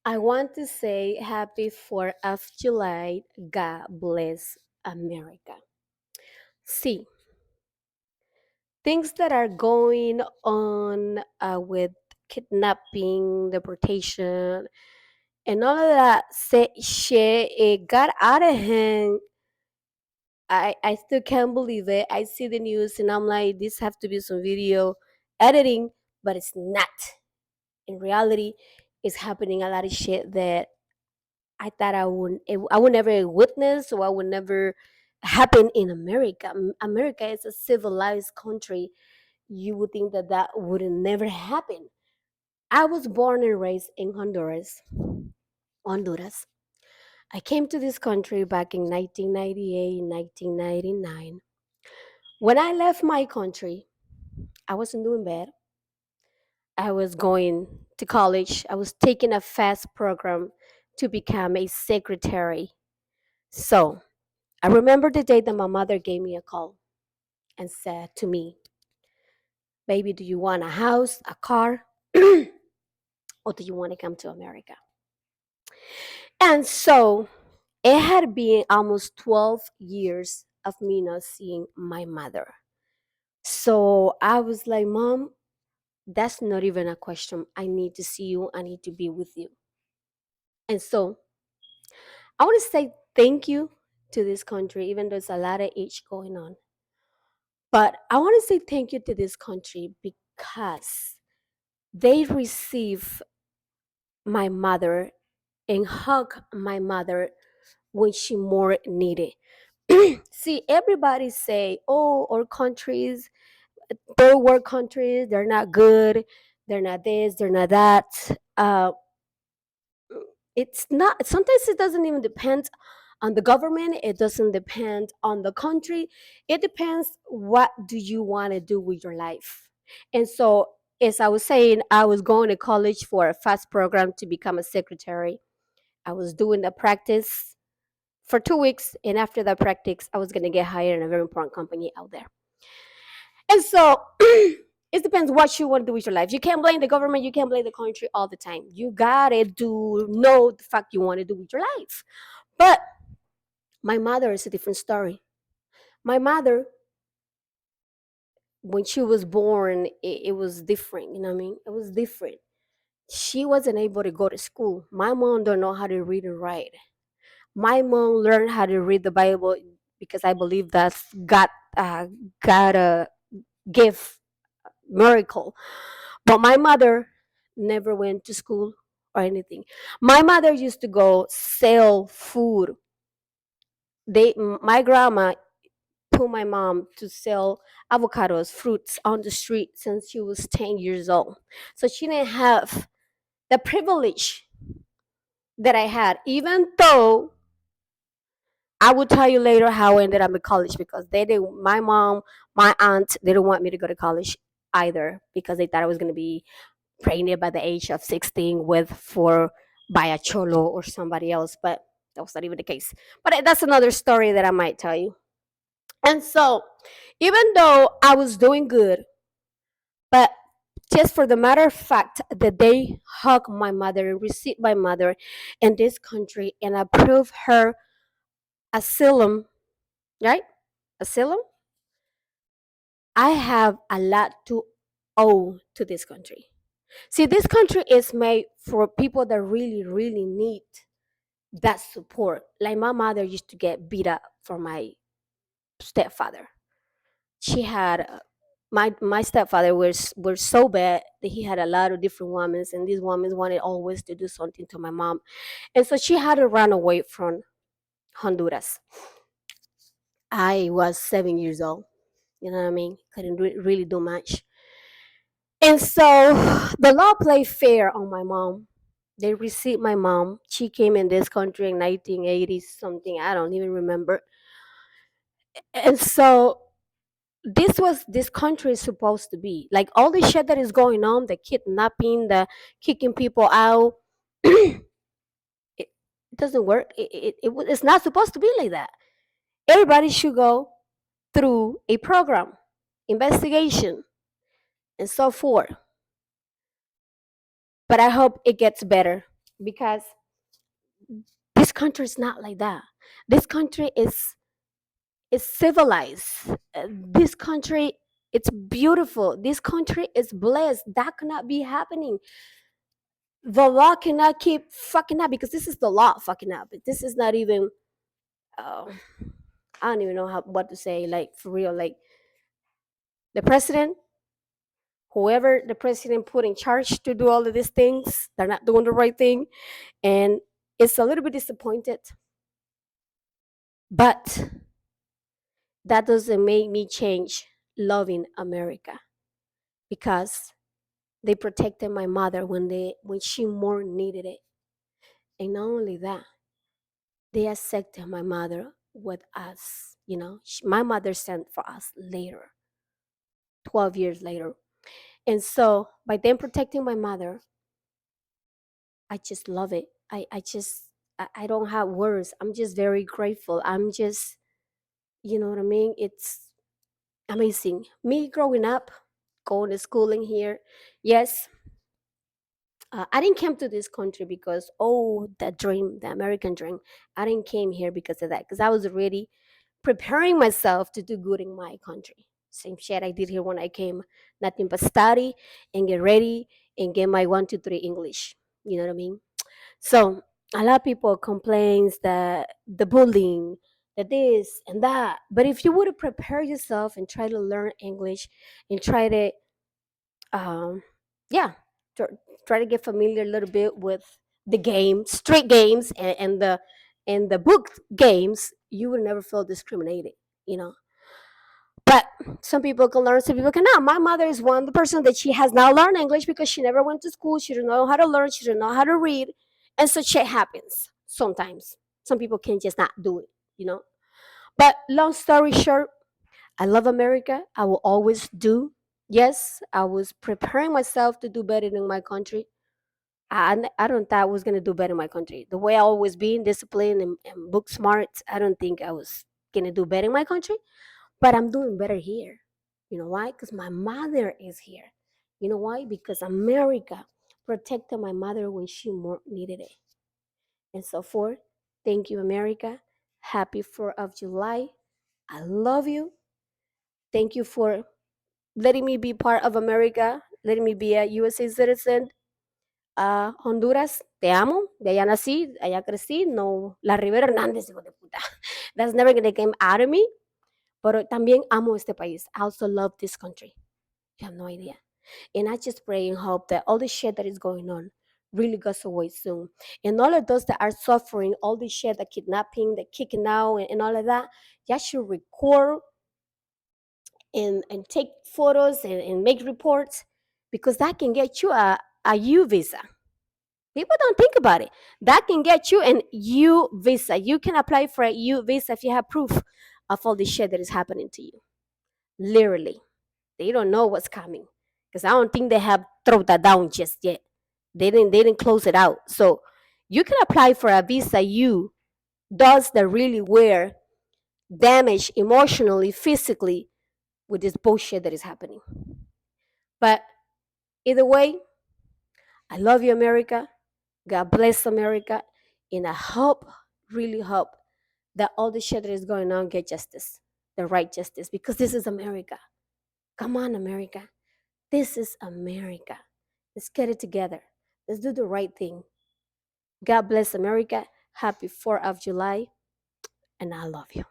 I want to say happy 4th of July. God bless America. See, things that are going on with kidnapping, deportation, and all of that shit, it got out of hand. I still can't believe it. I see the news and I'm like, this have to be some video editing, but it's not. In reality, it's happening a lot of shit that I thought I would never witness or I would never happen in America. America is a civilized country. You would think that that would never happen. I was born and raised in Honduras. Honduras. I came to this country back in 1998, 1999. When I left my country, I wasn't doing bad. I was going to college. I was taking a fast program to become a secretary. So I remember the day that my mother gave me a call and said to me, "Baby, do you want a house, a car, or do you want to come to America?" And so it had been almost 12 years of me not seeing my mother. So I was like, "Mom, that's not even a question. I need to see you. I need to be with you." And so I want to say thank you to this country, even though there's a lot of age going on. But I want to say thank you to this country because they receive my mother and hug my mother when she more needed. See, everybody say, "Oh, our countries, third world countries, they're not good. They're not this. They're not that." It's not. Sometimes it doesn't even depend on the government. It doesn't depend on the country. It depends what do you want to do with your life. And so, as I was saying, I was going to college for a fast program to become a secretary. I was doing the practice for 2 weeks, and after that practice, I was going to get hired in a very important company out there. And so it depends what you want to do with your life. You can't blame the government, you can't blame the country all the time. You gotta do know the fuck you want to do with your life. But my mother is a different story. My mother, when she was born, it was different. You know what I mean? It was different. She wasn't able to go to school. My mom don't know how to read and write. My mom learned how to read the Bible because I believe that's God a gift miracle. But my mother never went to school or anything. My mother used to go sell food. My grandma put my mom to sell avocados, fruits on the street since she was 10 years old. So she didn't have the privilege that I had, even though I will tell you later how I ended up in college because they did my mom, my aunt, they didn't want me to go to college either because they thought I was gonna be pregnant by the age of 16 with for by a cholo or somebody else, but that was not even the case. But that's another story that I might tell you. And so, even though I was doing good, but just for the matter of fact that they hug my mother, receive my mother in this country, and approve her asylum, right? Asylum. I have a lot to owe to this country. See, this country is made for people that really, really need that support. Like my mother used to get beat up for my stepfather. She had my stepfather was so bad that he had a lot of different women, and these women wanted always to do something to my mom, and so she had to run away from Honduras. I was 7 years old. You know what I mean? Couldn't really do much. And so the law played fair on my mom. They received my mom. She came in this country in 1980 something. I don't even remember. And so this was this country is supposed to be like all the shit that is going on, the kidnapping, the kicking people out. it, it doesn't work. It's not supposed to be like that. Everybody should go through a program, investigation, and so forth. But I hope it gets better because this country is not like that. This country is civilized. This country, it's beautiful. This country is blessed. That cannot be happening. The law cannot keep fucking up because this is the law fucking up. This is not even. Uh, I don't even know what to say. Like for real, like the president, whoever the president put in charge to do all of these things, they're not doing the right thing, and it's a little bit disappointed. But that doesn't make me change loving America because they protected my mother when she more needed it. And not only that, they accepted my mother with us. My mother sent for us later, 12 years later. And so by them protecting my mother, I just love it. I don't have words. I'm just very grateful. I'm just, you know what I mean? It's amazing. Me growing up, going to schooling here, yes, I didn't come to this country because, oh, the dream, the American dream. I didn't came here because of that, because I was already preparing myself to do good in my country. Same shit I did here when I came. Nothing but study and get ready and get my 1, 2, 3 English. You know what I mean? So a lot of people complains that the bullying, that this and that. But if you would have prepared yourself and try to learn English and try to um, yeah, tr- try to get familiar a little bit with the game, street games, and the book games, you would never feel discriminated. You know, but some people can learn, some people cannot. My mother is one the person that she has now learned English because she never went to school. She didn't know how to learn. She didn't know how to read, and such shit happens sometimes. Some people can just not do it. You know. But long story short, I love America. I will always do. Yes, I was preparing myself to do better in my country. I don't think I was gonna do better in my country. The way I always been disciplined and book smart, I don't think I was gonna do better in my country. But I'm doing better here. You know why? Because my mother is here. You know why? Because America protected my mother when she more needed it. And so forth. Thank you, America. Happy 4th of July. I love you. Thank you for letting me be part of America, letting me be a USA citizen. Honduras, te amo. De allá nací, allá crecí. No, la Rivera Hernández, hijo de puta. That's never gonna come out of me. Pero también amo este país. I also love this country. You have no idea. And I just pray and hope that all the shit that is going on really goes away soon. And all of those that are suffering, all the shit, the kidnapping, the kicking out, and all of that, you should record and take photos and make reports because that can get you a U visa. People don't think about it. That can get you an U visa. You can apply for a U visa if you have proof of all the shit that is happening to you. Literally. They don't know what's coming. Because I don't think they have thrown that down just yet. They didn't close it out. So you can apply for a visa U, those that really were damaged emotionally, physically with this bullshit that is happening. But either way, I love you, America. God bless America. And I hope, really hope, that all the shit that is going on get justice, the right justice, because this is America. Come on, America. This is America. Let's get it together. Let's do the right thing. God bless America. Happy 4th of July. And I love you.